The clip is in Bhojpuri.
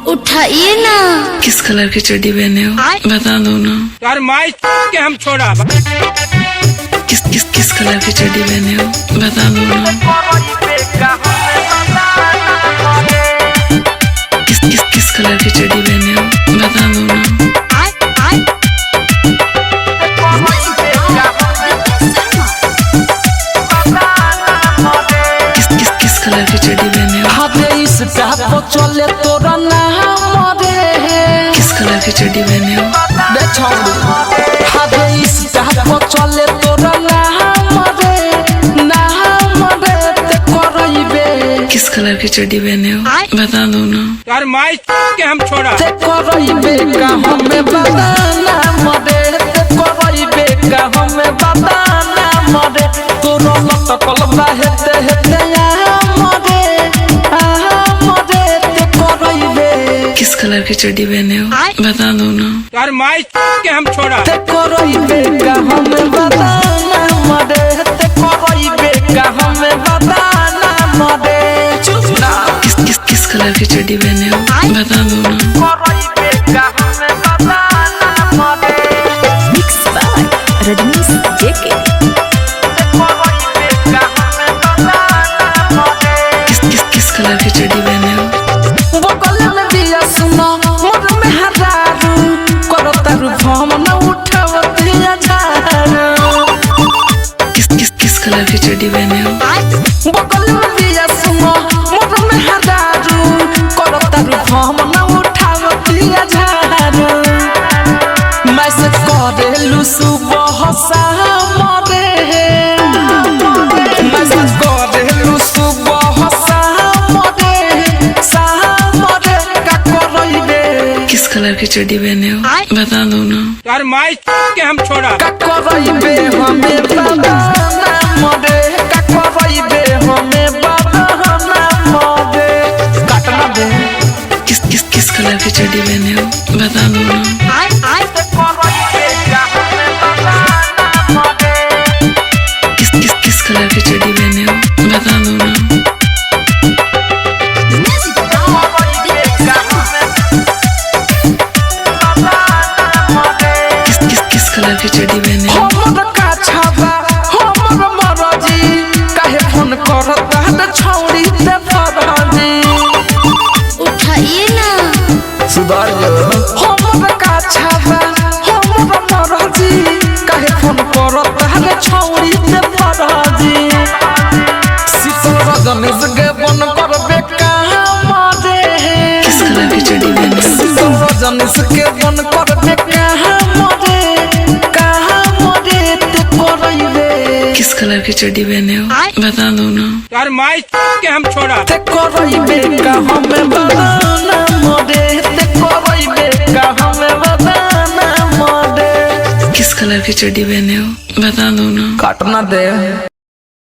उठाइए ना। किस कलर की चड्डी पहने हो बता दो ना। यार माई के हम छोड़ा। किस किस किस कलर की चड्डी पहने हो बता दो ना। किस किस किस कलर की चड्डी पहने हो बता दो ना। किस किस किस कलर की चड्डी पहने हो। चले तोरा नाम रे। किस कलर की चड्डी पहने हो चले तोरा नाम रे ते करइबे। किस कलर की चड्डी पहने हो बता दो ना। यार माई के हम छोड़ा। ते करइबे का हमें बताना मरे। ते करइबे का हमें बताना मरे। तोरा लटकल बा हेते हेते किस कलर की चड्डी पहने हो बता दो ना। यार माई के हम छोड़ा। ते करइबे का हमें बताना मरे। ते करइबे का हमें बताना मरे। चुप ना। किस किस किस कलर की चड्डी पहने हो बता दो ना। करइबे का हमें बताना मरे। मिक्स बाय रजनीश जेके। ते करइबे का हमें बताना मरे। किस किस किस कलर की चड्डी पहने हो। बगल में दिया सुनो मोर में हरारू। करतारू भम न उठावती झारू। किस किस किस कलर की चड्डी पहने हो। बगल में दिया सुनो मोर में हरारू। करतारू भम न उठावती झारू। मैसेज करेलु सुबह शाम रे। मैसेज करेलु सुबह शाम रे। शाम रे का करइबे। किस कलर की चड्डी पहने हो बता दो ना। यार माई के हम छोड़ा। का करइबे हमें बताना मरे। का करइबे हमें बताना मरे। काटना दे। किस किस किस कलर की चड्डी पहने हो बता दो ना। किस किस किस कलर की चड्डी पहने हो बता दो ना। किस किस किस कलर की चड्डी पहने हो। हमर का छाबा हमर मरजी। काहे फोन करता है छौड़ी ते फरजी। उठाइए ना। सुधार हमर का छाबा हमर मरजी। काहे फोन करता है छौड़ी ते फरजी। शीतल रजनीश के बन करबे काम रे। किस कलर की चड्डी पहने हो। शीतल रजनीश के बन करबे काम रे। काम रे ते करइबे। किस कलर की चड्डी पहने हो बता दो ना। यार माई के हम छोड़ा। ते करइबे का हमें बताना मरे। ते करइबे का हमें बताना मरे। किस कलर की चड्डी पहने हो बता दो ना। काटना दे।